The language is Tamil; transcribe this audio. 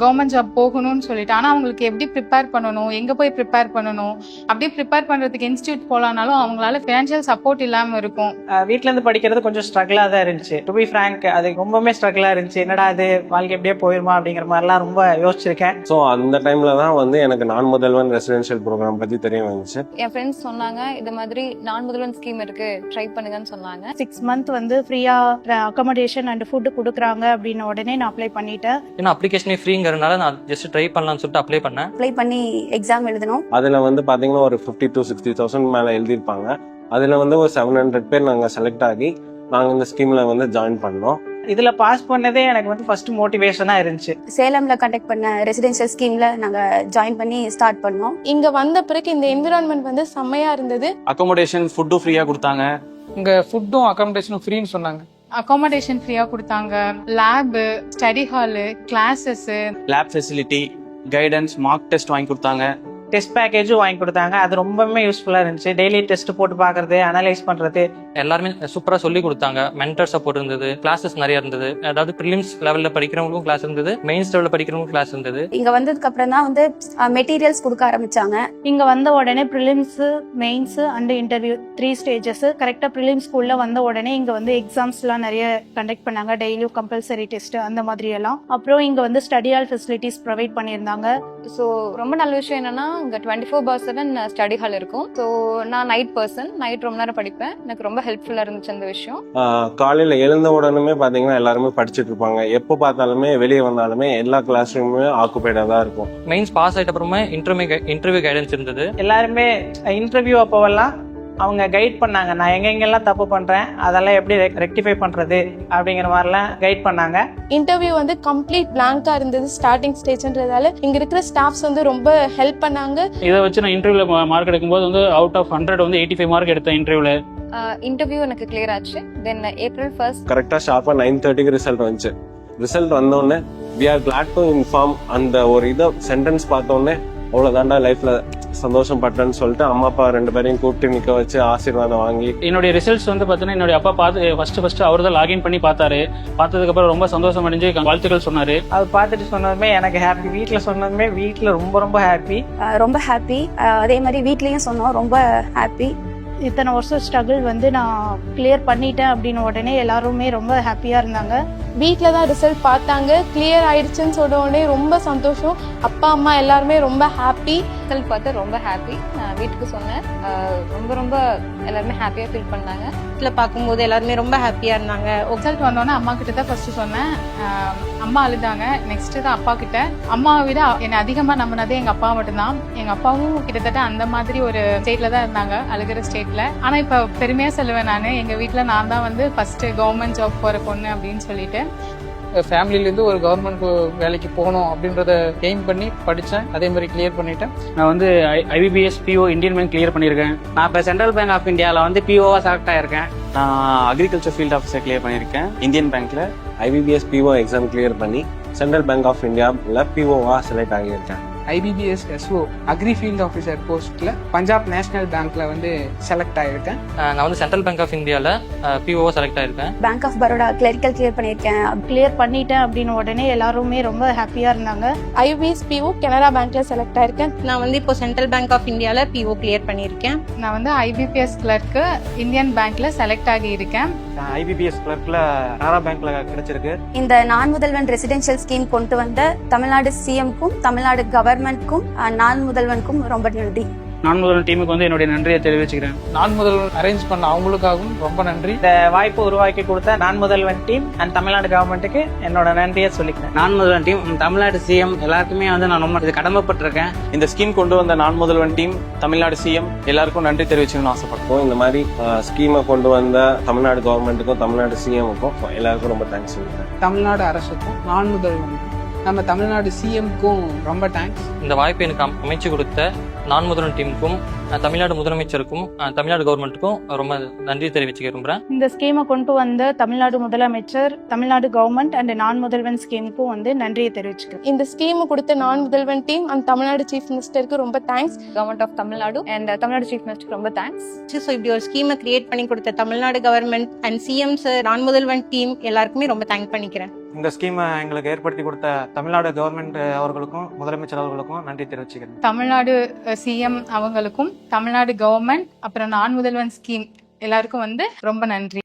கவர்மெண்ட் ஜாப் போகணும்னு சொல்லிட்டு. ஆனா அவங்களுக்கு எப்படி ப்ரிப்பேர் பண்ணணும், எங்க போய் ப்ரிப்பேர் பண்ணணும், அப்படியே ப்ரிப்பேர் பண்றதுக்கு இன்ஸ்டியூட் போலானாலும் அவங்களால ஃபினான்ஷியல் சப்போர்ட் இல்லாம இருக்கும். வீட்ல இருந்து படிக்கிறது கொஞ்சம் ஸ்ட்ரகிளா தான் இருந்துச்சு. டு பி ஃப்ராங்க் அது ரொம்பவே ஸ்ட்ரகிளா இருந்துச்சு. என்னடா அது வாழ்க்கை எப்படியே போயிருமா அப்படிங்கிற மாதிரிலாம் ரொம்ப யோசிச்சிருக்கேன். ஸோ அந்த டைம்ல தான் வந்து எனக்கு நான் முதல்வன் ரெசிடென்ஷியல் ப்ரோக்ராம் பத்தி தெரிய வந்துச்சு. என் ஃப்ரெண்ட்ஸ் சொன்னாங்க இது மாதிரி நான் முதல்வன் ஸ்கீம் இருக்கு, ட்ரை பண்ணுங்கன்னு சொன்னாங்க. 6 month வந்து ஃப்ரீயா அக்கமடேஷன் அண்ட் ஃபுட் கொடுக்குறாங்க அப்படின்னு உடனே நான் அப்ளை பண்ணிட்டேன். ஏன்னா அப்ளிகேஷனே ஃப்ரீங்கிறதுனால நான் ஜஸ்ட் ட்ரை பண்ணலாம்னு சொல்லிட்டு அப்ளை பண்ணேன். அப்ளை பண்ணி எக்ஸாம் எழுதணும். அதுல வந்து பாத்தீங்கன்னா ஒரு 50 to 60,000 மேல எழுதியிருப்பாங்க. அதுல வந்து ஒரு 700 பேர் நாங்க செலக்ட் ஆகி நாங்க இந்த ஸ்கீம்ல வந்து ஜாயின் பண்ணோம். இதுல பாஸ் பண்ணதே எனக்கு வந்து ஃபர்ஸ்ட் மோட்டிவேஷனா இருந்துச்சு. சேலம்ல கண்டக்ட் பண்ண ரெசிடென்ஷியல் ஸ்கீம்ல நாங்க ஜாயின் பண்ணி ஸ்டார்ட் பண்ணோம். இங்க வந்த பிறகு இந்த என்விரான்மெண்ட் வந்து செம்மையா இருந்தது. அக்கமடேஷன் ஃபுட்டும் ஃப்ரீயா கொடுத்தாங்க. இங்க ஃபுட்டும் அக்கமடேஷனும் ஃப்ரீன்னு சொன்னாங்க. அகாமடேஷன் ஃப்ரீயா கொடுத்தாங்க, lab, study hall, classes, lab facility, guidance, mark test வாங்கி கொடுத்தாங்க. டெஸ்ட் பேக்கேஜும் வாங்கி கொடுத்தாங்க. அது ரொம்பவே யூஸ்ஃபுல்லா இருந்துச்சு. டெய்லி டெஸ்ட் போட்டு பாக்குறது, அனலைஸ் பண்றது எல்லாருமே சூப்பரா சொல்லி கொடுத்தாங்க. மென்டர் சப்போர்ட் இருந்தது, கிளாஸஸ் நிறைய இருந்தது. அதாவது ப்ரிலிம்ஸ் லெவல்ல படிக்கிறவங்களுக்கும் கிளாஸ் இருந்தது, மெயின்ஸ் லெவல்ல படிக்கிறவங்களுக்கும் கிளாஸ் இருந்தது. இங்க வந்ததுக்கு அப்புறம் தான் வந்து மெட்டீரியல்ஸ் கொடுக்க ஆரம்பிச்சாங்க. இங்க வந்த உடனே prelims, mains and interview 3 stages. கரெக்டா ப்ரிலிம்ஸ் ஸ்கூல்ல வந்த உடனே இங்க வந்து எக்ஸாம்ஸ் எல்லாம் நிறைய கண்டக்ட் பண்ணாங்க. டெய்லியும் கம்பல்சரி டெஸ்ட் அந்த மாதிரி எல்லாம். அப்புறம் இங்க வந்து ஸ்டடி ஹால் ஃபெசிலிட்டிஸ் ப்ரொவைட் பண்ணியிருந்தாங்க. ஸோ ரொம்ப நல்ல விஷயம் என்னன்னா இங்க 24/7 ஸ்டடி ஹால் இருக்கும். ஸோ நான் நைட் பர்சன், நைட் ரொம்ப நேரம் படிப்பேன். எனக்கு ரொம்ப ஹெல்ப்ஃபுல்லா இருந்துச்சு அந்த விஷயம். காலையில எழுந்த உடனே பாத்தீங்கன்னா எல்லாருமே படிச்சுட்டு இருப்பாங்க. எப்போ பார்த்தாலுமே வெளியே வந்தாலுமே எல்லா கிளாஸ் ரூமுமே ஆக்குபைடா தான் இருக்கும். மெயின்ஸ் பாஸ் ஆயிட்ட அப்புறமா இன்டர்வியூ கைடன்ஸ் இருந்தது. எல்லாருமே இன்டர்வியூ அப்போவெல்லாம் அவங்க கைட் பண்ணாங்க. நான் எங்கெங்கெல்லாம் தப்பு பண்றேன், அதெல்லாம் எப்படி ரெக்டிஃபை பண்றது அப்படிங்கிற மாதிரிலாம் கைட் பண்ணாங்க. இன்டர்வியூ வந்து கம்ப்ளீட் பிளாங்கா இருந்தது ஸ்டார்டிங் ஸ்டேஜ்ன்றதால இங்க இருக்கிற ஸ்டாஃப்ஸ் வந்து ரொம்ப ஹெல்ப் பண்ணாங்க. இதை வச்சு நான் இன்டர்வியூல மார்க் எடுக்கும்போது வந்து அவுட் ஆஃப் 100 வந்து 85 மார்க் எடுத்தேன் இன்டர்வியூல. இன்டர்வியூ எனக்கு கிளியர் ஆச்சு. தென் April 1st கரெக்டா ஷார்ப்பா 9:30க்கு ரிசல்ட் வந்துச்சு. ரிசல்ட் வந்தோடனே we are glad to inform அந்த ஒரு இதை சென்டென்ஸ் பார்த்தோன்னே அவ்வளவுதான்டா லைஃப்ல சந்தோஷப்பட்டேன்னு சொல்லிட்டு அம்மா அப்பா 2 பேரையும் கூப்பிட்டு நிக்க வச்சு ஆசீர்வாதம் வாங்கி என்னுடைய ரிசல்ட்ஸ் வந்து பாத்தீங்கன்னா என்னுடைய அப்பா பார்த்து ஃபர்ஸ்ட் அவர் தான் லாகின் பண்ணி பார்த்தாரு. பார்த்ததுக்கு அப்புறம் ரொம்ப சந்தோஷம் அடைஞ்சு வாழ்த்துக்கள் சொன்னாரு. அது பார்த்துட்டு சொன்னதுமே எனக்கு ஹாப்பி. வீட்டில் சொன்னதுமே வீட்டில் ரொம்ப ரொம்ப ஹாப்பி. ரொம்ப ஹாப்பி. அதே மாதிரி வீட்லயும் சொன்னோம் ரொம்ப ஹாப்பி. இத்தனை வருஷம் ஸ்ட்ரகிள் வந்து நான் கிளியர் பண்ணிட்டேன் அப்படின்னு உடனே எல்லாருமே ரொம்ப ஹாப்பியா இருந்தாங்க. வீட்டில் தான் ரிசல்ட் பார்த்தாங்க, கிளியர் ஆயிடுச்சுன்னு சொன்ன உடனே ரொம்ப சந்தோஷம். அப்பா அம்மா எல்லாருமே ரொம்ப ஹாப்பி. ரிசல்ட் பார்த்து ரொம்ப ஹாப்பி. நான் வீட்டுக்கு சொன்னேன். ரொம்ப ரொம்ப எல்லாருமே ஹாப்பியா ஃபீல் பண்ணாங்க. வீட்டில் பார்க்கும்போது எல்லாருமே ரொம்ப ஹாப்பியா இருந்தாங்க. ரிசல்ட் வந்தோடனே அம்மா கிட்ட தான் ஃபர்ஸ்ட் சொன்னேன். அம்மா அழுதாங்க. நெக்ஸ்ட் தான் அப்பா கிட்ட. அம்மாவை விட என்னை அதிகமா நம்பினதே எங்க அப்பா மட்டும்தான். எங்க அப்பாவும் கிட்டத்தட்ட அந்த மாதிரி ஒரு ஸ்டேட்ல தான் இருந்தாங்க, அழுகிற ஸ்டேட்ல. ஆனா இப்ப பெருமையா சொல்லுவேன் நானு, எங்க வீட்டுல நான் தான் வந்து ஃபர்ஸ்ட் கவர்மெண்ட் ஜாப் போற பொண்ணு அப்படின்னு சொல்லிட்டு. ஃபேமிலியிலேருந்து ஒரு கவர்மெண்ட் வேலைக்கு போகணும் அப்படின்றத எய்ம் பண்ணி படித்தேன். அதே மாதிரி கிளியர் பண்ணிட்டேன். நான் வந்து IBPS PO Indian bank clear பண்ணியிருக்கேன். நான் இப்போ சென்ட்ரல் பேங்க் ஆஃப் இந்தியாவில் வந்து POவா செலக்ட் ஆயிருக்கேன். நான் அக்ரிகல்ச்சர் ஃபீல்ட் ஆஃபீஸர் கிளியர் பண்ணியிருக்கேன் இந்தியன் பேங்க்ல. IBPS PO எக்ஸாம் கிளியர் பண்ணி சென்ட்ரல் பேங்க் ஆஃப் இந்தியாவில் POவா செலக்ட் ஆகியிருக்கேன். IBPS SO agri field officer போஸ்ட்ல பஞ்சாப் நேஷனல் பேங்க்ல வந்து செலக்ட் ஆயிருக்கேன். நான் வந்து சென்ட்ரல் பேங்க் ஆஃப் இந்தியாவில் PO செலக்ட் ஆயிருக்கேன். Bank of Baroda clerical clear பண்ணியிருக்கேன். கிளியர் பண்ணிட்டேன் அப்படின்னு உடனே எல்லாருமே ரொம்ப ஹாப்பியா இருந்தாங்க. IBS PO கனரா பேங்க்ல செலக்ட் ஆயிருக்கேன். நான் வந்து இப்போ சென்ட்ரல் பேங்க் ஆஃப் இந்தியால PO கிளியர் பண்ணியிருக்கேன். நான் வந்து IBPS கிளர்க்கு இந்தியன் பேங்க்ல செலக்ட் ஆகி இருக்கேன். IBPS கிளர்க்ல கனரா பேங்க்ல கிடைச்சிருக்கு. இந்த நான் முதல்வன் ரெசிடென்ஷியல் ஸ்கீம் கொண்டு வந்த தமிழ்நாடு CMக்கும் தமிழ்நாடு கவர்மெண்ட்க்கும் நான் முதல்வனுக்கும் ரொம்ப நன்றி. நான் முதல்வன் டீமுக்கு வந்து என்னுடைய நன்றியை தெரிவிச்சுக்கிறேன். நான் முதல்வன் அரேஞ்ச் பண்ண அவங்களுக்காகவும் ரொம்ப நன்றி. இந்த வாய்ப்பு உருவாக்கி கொடுத்த நான் முதல்வன் டீம் அண்ட் தமிழ்நாடு கவர்மெண்ட்டுக்கு என்னோட நன்றியை சொல்லிக்கிறேன். நான் முதல்வன் டீம், தமிழ்நாடு CM எல்லாருக்குமே வந்து நான் ரொம்ப கடமைப்பட்டிருக்கேன். இந்த ஸ்கீம் கொண்டு வந்த நான் முதல்வன் டீம், தமிழ்நாடு CM எல்லாருக்கும் நன்றி தெரிவிச்சுக்கணும்னு ஆசைப்பட்டோம். இந்த மாதிரி ஸ்கீமை கொண்டு வந்த தமிழ்நாடு கவர்மெண்ட்டுக்கும் தமிழ்நாடு CMக்கும் எல்லாருக்கும் ரொம்ப தேங்க்ஸ் சொல்லிக்கிறேன். தமிழ்நாடு அரசுக்கும் நான் முதல்வனுக்கும் நம்ம தமிழ்நாடு CMக்கும் ரொம்ப தேங்க்ஸ். இந்த வாய்ப்பை எனக்கு அமைச்சு கொடுத்த நான் முதல்வன் டீமுக்கும் தமிழ்நாடு முதலமைச்சருக்கும் தமிழ்நாடு கவர்மெண்ட்டுக்கும் ரொம்ப நன்றி தெரிவிச்சுக்க விரும்புகிறேன். இந்த ஸ்கீமை கொண்டு வந்த தமிழ்நாடு முதலமைச்சர், தமிழ்நாடு கவர்மெண்ட் அண்ட் நான் முதல்வன் ஸ்கீமுக்கும் வந்து நன்றியை தெரிவிச்சுக்கிறேன். இந்த ஸ்கீம் கொடுத்த Naan Mudhalvan team and Tamil Nadu chief மினிஸ்டருக்கு ரொம்ப thanks. Government of Tamil Nadu and Tamil Nadu chief மினிஸ்டருக்கு ரொம்ப தேங்க்ஸ். ஸோ இப்படி ஒரு ஸ்கீமை கிரியேட் பண்ணி கொடுத்த Tamil Nadu government and CM sir, Naan Mudhalvan team எல்லாருக்குமே ரொம்ப தேங்க் பண்ணிக்கிறேன். இந்த ஸ்கீமை எங்களுக்கு ஏற்படுத்தி கொடுத்த தமிழ்நாடு கவர்மெண்ட் அவர்களுக்கும் முதலமைச்சர் அவர்களுக்கும் நன்றி தெரிவிச்சுக்கிறேன். தமிழ்நாடு சிஎம் அவங்களுக்கும் தமிழ்நாடு கவர்மெண்ட் அப்புறம் நான் முதல்வன் ஸ்கீம் எல்லாருக்கும் ரொம்ப நன்றி.